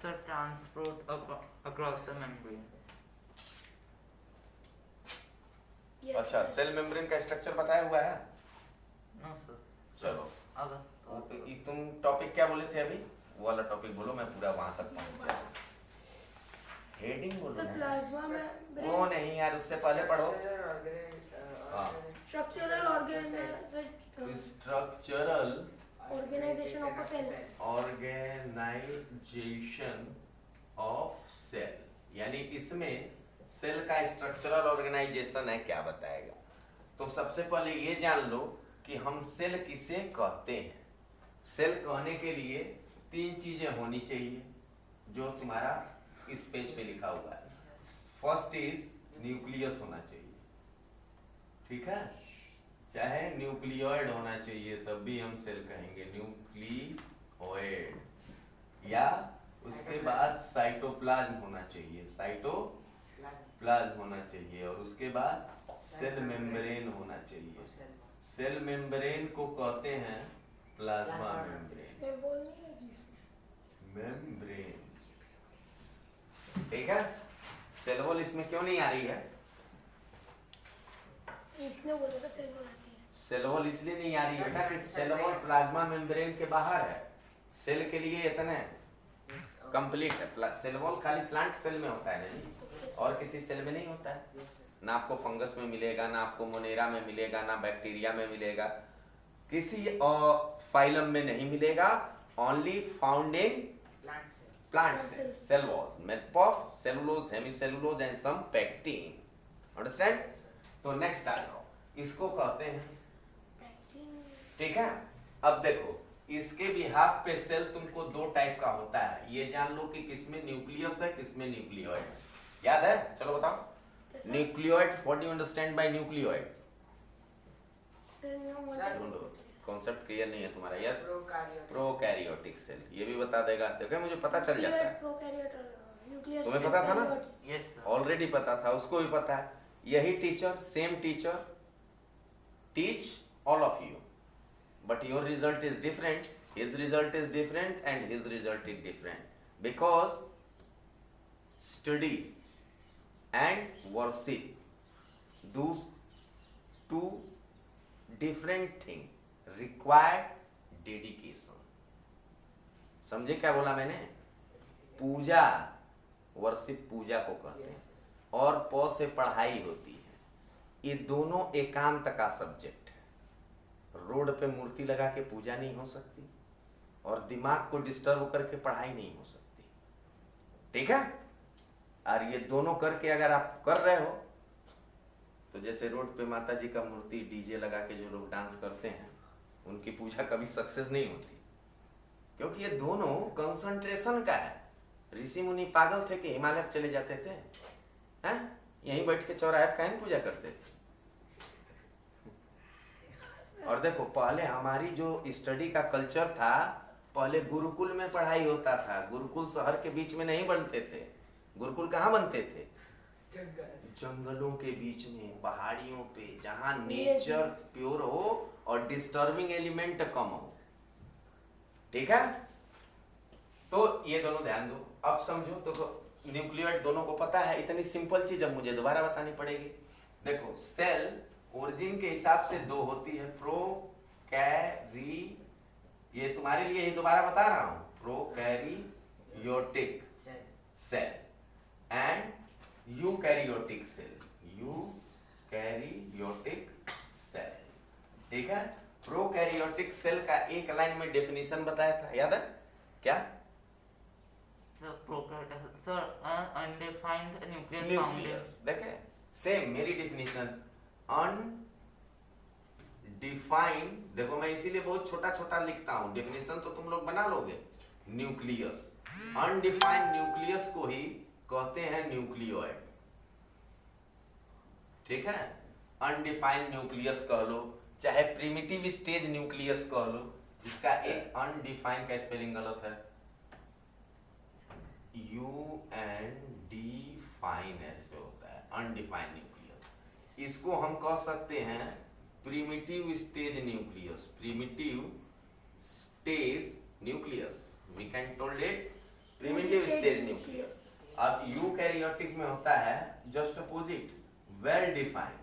Sir, transport across the membrane. अच्छा, cell membrane का structure बताया हुआ है? No, sir. चलो, अगर तुम टॉपिक क्या बोले थे अभी? वो वाला टॉपिक बोलो, मैं पूरा वहां तक पहुंच जाऊं। हेडिंग बोलो ना। प्लाज्मा में वो नहीं यार, उससे पहले पढ़ो। Structural organisation of a cell. Organisation of cell, यानी इसमें सेल का स्ट्रक्चरल ऑर्गेनाइजेशन है, क्या बताएगा। तो सबसे पहले ये जान लो कि हम सेल किसे कहते हैं। सेल कहने के लिए तीन चीजें होनी चाहिए जो तुम्हारा इस पेज पे लिखा हुआ है। फर्स्ट इज न्यूक्लियस होना चाहिए, ठीक है, चाहे न्यूक्लियोइड होना चाहिए तब भी हम सेल कहेंगे, न्यूक्लियोइड। या उसके बाद साइटोप्लाज्म होना चाहिए, साइटोप्लाज्म होना चाहिए। और उसके बाद सेल मेम्ब्रेन होना चाहिए। सेल मेम्ब्रेन को कहते हैं प्लाज्मा मेम्ब्रेन। मेम्ब्रेन, ठीक है। सेल वॉल इसमें क्यों नहीं आ रही है? इसने बोला था सेल वॉल आती है। सेल वॉल इसलिए नहीं आ रही है बेटा कि सेल वॉल प्लाज्मा मेम्ब्रेन के बाहर है। सेल के लिए इतने कंप्लीट है। सेल वॉल खाली प्लांट सेल में होता है नहीं, और किसी सेल में नहीं होता है। ना आपको फंगस में मिलेगा, ना आपको मोनेरा में मिलेगा, ना बैक्टीरिया में मिलेगा, किसी फाइलम में नहीं मिलेगा। Only found in plant cell, cell walls made up of cellulose, hemicellulose and some pectin. Understand? तो नेक्स्ट आ जाओ, इसको कहते हैं, ठीक है। अब देखो, इसके बिहाफ पे सेल तुमको दो टाइप का होता है, ये जान लो कि किसमें न्यूक्लियस है, किसमें न्यूक्लियोइड है। याद है? चलो बताओ। Nucleoid, what do you understand by nucleoid? Concept clear नहीं है तुम्हारा? यस, प्रोकैरियोटिक सेल, ये भी बता देगा। देखो मुझे पता चल जाता है, तुम्हें पता था ना? yes, sir. ऑलरेडी पता था, उसको भी पता है। यही teacher, same teacher teach all of you, but your result is different, his result is different and his result is different because study and worship, those two different thing require dedication. समझे क्या बोला मैंने? पूजा, worship पूजा को कहते हैं, और प से पढ़ाई होती है। ये दोनों एकांत का सब्जेक्ट है। रोड पे मूर्ति लगा के पूजा नहीं हो सकती, और दिमाग को डिस्टर्ब करके पढ़ाई नहीं हो सकती, ठीक है। और ये दोनों करके अगर आप कर रहे हो, तो जैसे रोड पे माता जी का मूर्ति डीजे लगा के जो लोग डांस करते हैं, उनकी पूजा कभी सक्सेस नहीं होती, क्योंकि ये दोनों कंसंट्रेशन का है। ऋषि मुनि पागल थे कि हिमालय चले जाते थे, हैं? यहीं बैठ के चौराहे पे काहे पूजा करते थे? और देखो, पहले हमारी जो स्टडी का कल्चर था, पहले गुरुकुल में पढ़ाई होता था। गुरुकुल शहर के बीच में नहीं बनते थे। गुरुकुल कहाँ बनते थे? जंगलों के बीच में, पहाड़ियों पे, जहां नेचर प्योर हो और डिस्टर्बिंग एलिमेंट कम हो, ठीक है। तो ये दोनों ध्यान दो। अब समझो, तो न्यूक्लियोइड दोनों को पता है। इतनी सिंपल चीज अब मुझे दोबारा बतानी पड़ेगी। देखो, सेल ओरिजिन के हिसाब से दो होती है, प्रोकैरी, ये तुम्हारे लिए ही दोबारा बता रहा हूं, prokaryotic cell and eukaryotic cell, eukaryotic cell, ठीक है। प्रोकैरियोटिक सेल का एक लाइन में डेफिनेशन बताया था, याद है क्या? Sir, undefined nucleus found in nucleus, देखे सेम मेरी डेफिनेशन, अनडिफाइंड। देखो मैं इसीलिए बहुत छोटा छोटा लिखता हूं, डेफिनेशन तो तुम लोग बना लोगे। न्यूक्लियस, अनडिफाइंड न्यूक्लियस को ही कहते हैं न्यूक्लियोइड, ठीक है। अनडिफाइंड न्यूक्लियस कह लो, चाहे प्रिमिटिव स्टेज न्यूक्लियस कह लो, जिसका एक अनडिफाइंड का स्पेलिंग गलत है, UNDFINE ऐसे होता है, अनडिफाइंड न्यूक्लियस। इसको हम कह सकते हैं primitive stage nucleus, primitive stage nucleus, we can told it primitive is nucleus. अब यूकैरियोटिक में होता है just opposite, well defined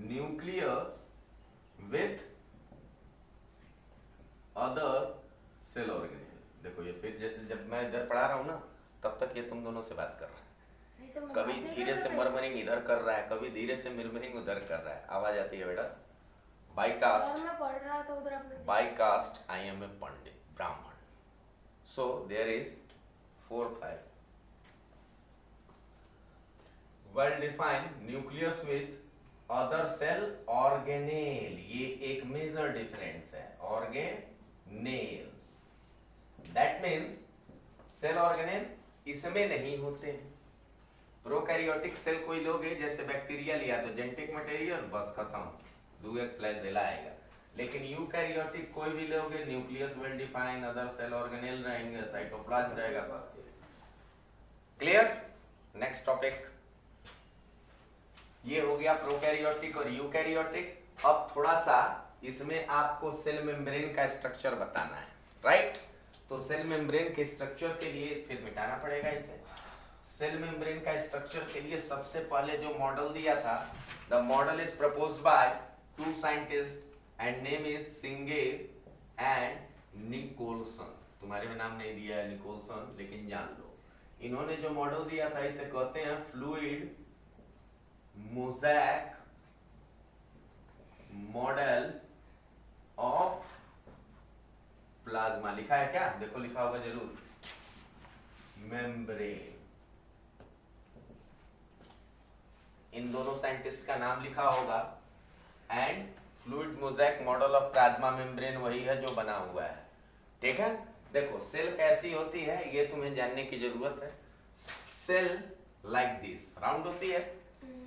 nucleus with other cell organelle. देखो ये फिर जैसे जब मैं इधर पढ़ा रहा हूँ ना तब तक ये तुम दोनों से बात कर रहा है, नहीं सर, मैं कभी बात नहीं धीरे कर से रहा। मरमरिंग इधर कर रहा है, कभी धीरे से मिरमरिंग उधर कर रहा है, आवाज आती है बेटा। बाईकास्ट, और मैं पढ़ रहा था उधर आपने by caste I am a Pandit, Brahman. So there is fourth eye. Well defined nucleus with other cell organelle. ये एक major difference है, organelles. That means cell organelle इसमें नहीं होते हैं। प्रोकैरियोटिक सेल कोई लोगे जैसे बैक्टीरिया लिया तो जेनेटिक मटेरियल बस खत्म, दो एक फ्लैजेला आएगा। लेकिन यूकैरियोटिक कोई भी लोगे nucleus well defined, other cell organelle रहेंगे, साइटोप्लाज्म रहेगा सब। क्लियर? नेक्स्ट टॉपिक ये हो गया प्रोकैरियोटिक और यूकैरियोटिक। अब थोड़ा सा इसमें आपको सेल मेम्ब्रेन का स्ट्रक्चर बताना है, राइट? तो सेल मेम्ब्रेन के स्ट्रक्चर के लिए फिर मिटाना पड़ेगा इसे। सेल मेम्ब्रेन का स्ट्रक्चर के लिए सबसे पहले जो मॉडल दिया था, the model is proposed by two scientist and name is Singer and Nicolson. तुम्हारे में नाम नहीं दिया है निकोलसन, लेकिन जान लो इन्होंने जो मॉडल दिया था इसे कहते हैं fluid mosaic model of plasma. लिखा है क्या? देखो लिखा होगा जरूर, मेम्ब्रेन। इन दोनों साइंटिस्ट का नाम लिखा होगा and fluid mosaic model of plasma membrane वही है जो बना हुआ है, ठीक है? देखो सेल कैसी होती है ये तुम्हें जानने की जरूरत है। सेल लाइक दिस राउंड होती है,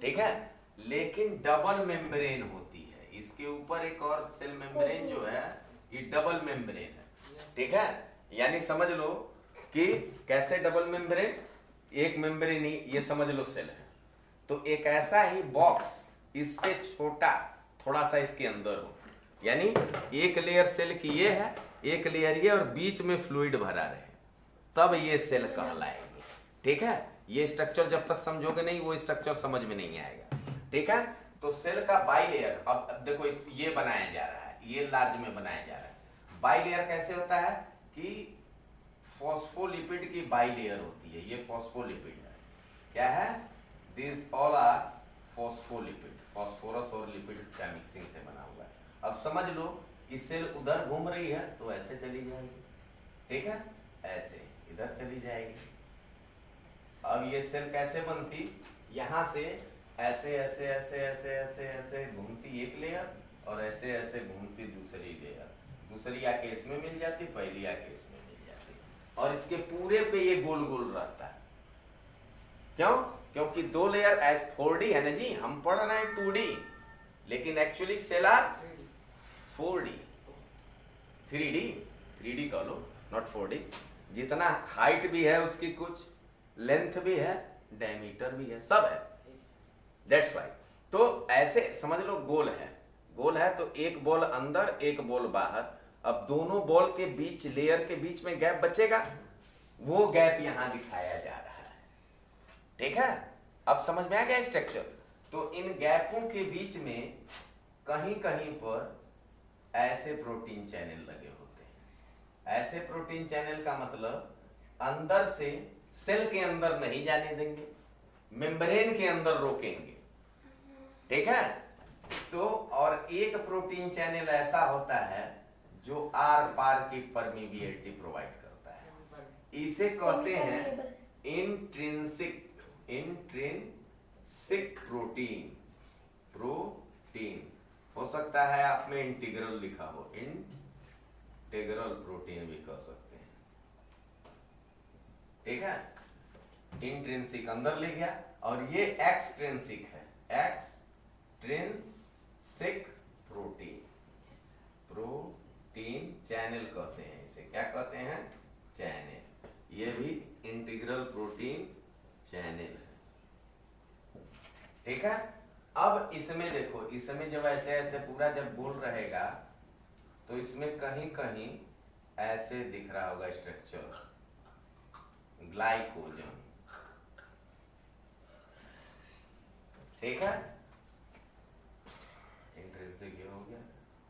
ठीक है, लेकिन डबल मेम्ब्रेन होती है। इसके ऊपर एक और सेल मेम्ब्रेन जो है ये डबल मेम्ब्रेन है, ठीक है? यानी समझ लो कि कैसे डबल मेम्ब्रेन, एक मेम्ब्रेन ही ये समझ लो सेल है, तो एक ऐसा ही बॉक्स इससे छोटा थोड़ा सा इसके अंदर हो, यानी एक लेयर सेल की ये है, एक लेयर ये, और बीच में फ्लूइड भरा रहे, तब ये सेल कहलाएगी, ठीक है? ये स्ट्रक्चर जब तक समझोगे नहीं वो स्ट्रक्चर समझ में नहीं आएगा, ठीक है? तो सेल का बाइलेयर, अब देखो ये बनाया जा रहा है, ये लार्ज में बनाया जा रहा है। बाइलेयर कैसे होता है कि फॉस्फोलिपिड की बाइलेयर होती है, ये फॉस्फोलिपिड है, क्या है? This all are phospholipid, phosphorus और लिपिड का मिक्सिंग से बना हुआ है। अब समझ लो कि सेल उधर घूम रही है तो ऐसे चली जाएगी, ठीक है, ऐसे इधर चली जाएगी। अब ये सेल कैसे बनती, यहाँ से ऐसे ऐसे ऐसे ऐसे ऐसे ऐसे घूमती एक लेयर और ऐसे ऐसे घूमती दूसरी लेयर, दूसरी आके इसमें मिल जाती, पहली आके इसमें मिल जाती, और इसके पूरे पे ये गोल गोल रहता है। क्यों? क्योंकि दो लेयर एज 4D है ना जी, हम पढ़ रहे हैं 2D, लेकिन actually cell are 4D, 3D कह लो, नॉट 4D। जितना हाइट भी है उसकी, कुछ लेंथ भी है, डायमीटर भी है, सब है, दैट्स वाई। तो ऐसे समझ लो गोल है तो एक बॉल अंदर एक बॉल बाहर। अब दोनों बॉल के बीच, लेयर के बीच में गैप बचेगा, वो गैप यहां दिखाया जा रहा है, ठीक है? अब समझ में आ गया स्ट्रक्चर? तो इन गैपों के बीच में कहीं कहीं पर ऐसे प्रोटीन चैनल लगे होते हैं। ऐसे प्रोटीन चैनल का मतलब अंदर से सेल के अंदर नहीं जाने देंगे, मेम्ब्रेन के अंदर रोकेंगे, ठीक है? तो और एक प्रोटीन चैनल ऐसा होता है जो आर पार की परमिबिलिटी प्रोवाइड करता है, इसे कहते हैं इंट्रिंसिक प्रोटीन। हो सकता है आप में इंटीग्रल लिखा हो, इंटीग्रल प्रोटीन भी कह सकते हैं, ठीक है? इंट्रिंसिक अंदर ले गया, और ये एक्सट्रिंसिक है, एक्सट्रिंसिक प्रोटीन चैनल कहते हैं इसे, क्या कहते हैं? चैनल। ये भी इंटीग्रल प्रोटीन चैनल है, ठीक है? अब इसमें देखो, इसमें जब ऐसे ऐसे पूरा जब गोल रहेगा तो इसमें कहीं कहीं ऐसे दिख रहा होगा स्ट्रक्चर, ग्लाइकोजन। ठीक है, इंट्रिंसिक ये हो गया।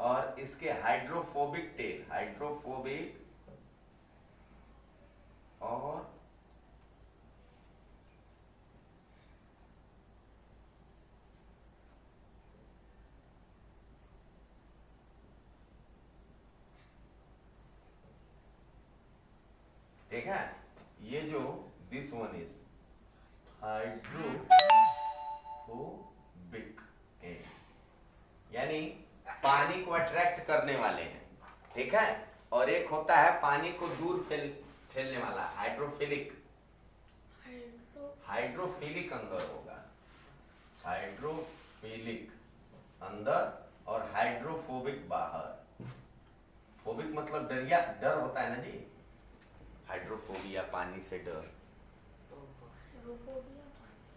और इसके हाइड्रोफोबिक टेल, हाइड्रोफोबिक और ठीक है, ये जो this one is hydrophobic and, यानी पानी को अट्रैक्ट करने वाले हैं। ठीक है, और एक होता है पानी को दूर ठेलने वाला, हाइड्रोफिलिक। हाइड्रो हाइड्रोफिलिक अंदर होगा, हाइड्रोफिलिक अंदर और हाइड्रोफोबिक बाहर। फोबिक मतलब डरिया, डर होता है ना जी, हाइड्रोफोबिया पानी से डर, हाइड्रोफोबिया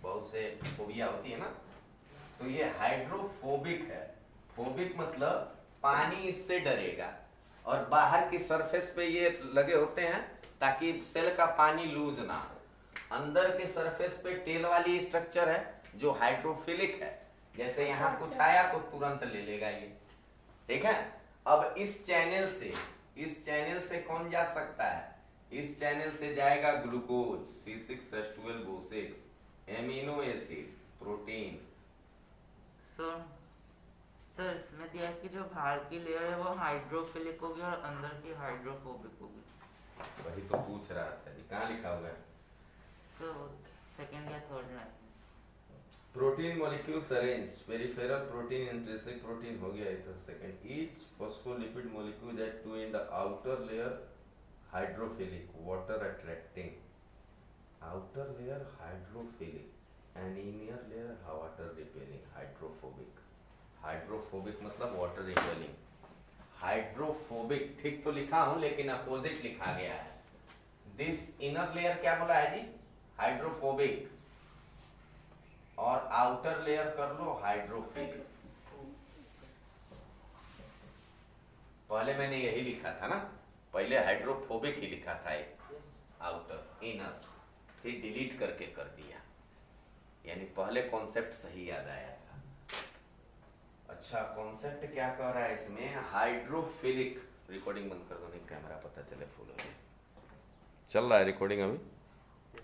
बहुत से फोबिया होती है ना, तो ये हाइड्रोफोबिक है। फोबिक मतलब पानी इससे डरेगा, और बाहर की सरफेस पे ये लगे होते हैं ताकि सेल का पानी लूज ना हो। अंदर के सरफेस पे टेल वाली स्ट्रक्चर है जो हाइड्रोफिलिक है, जैसे यहाँ कुछ आया तो तुरंत ले लेगा ये। ठीक है, अब इस चैनल से कौन जा सकता है? इस चैनल से जाएगा glucose C6H12O6, amino acid, protein. Sir इसमें दिया है कि जो बाहर की लेयर है वो हाइड्रोफिलिक होगी और अंदर की हाइड्रोफोबिक होगी। वही तो पूछ रहा था जी, कहाँ लिखा हुआ है? तो सेकंड या third line. Protein molecules arrange, peripheral protein, intrinsic protein हो गया, तो second. Each phospholipid molecule that to in the outer layer hydrophilic, water attracting, outer layer hydrophilic and inner layer water repelling, hydrophobic। Hydrophobic मतलब water repelling, hydrophobic ठीक तो लिखा हूं लेकिन opposite लिखा गया है। दिस इनर लेयर क्या बोला है जी? हाइड्रोफोबिक, और आउटर लेयर कर लो हाइड्रोफिलिक। पहले मैंने यही लिखा था ना, पहले हाइड्रोफोबिक ही लिखा था, एक आउटर इनर, फिर डिलीट करके कर दिया, यानी पहले कॉन्सेप्ट सही याद आया था। अच्छा, कॉन्सेप्ट क्या कह रहा है इसमें? हाइड्रोफिलिक। रिकॉर्डिंग बंद कर दो, नहीं कैमरा पता चले फुल हो गया। चल रहा है रिकॉर्डिंग अभी?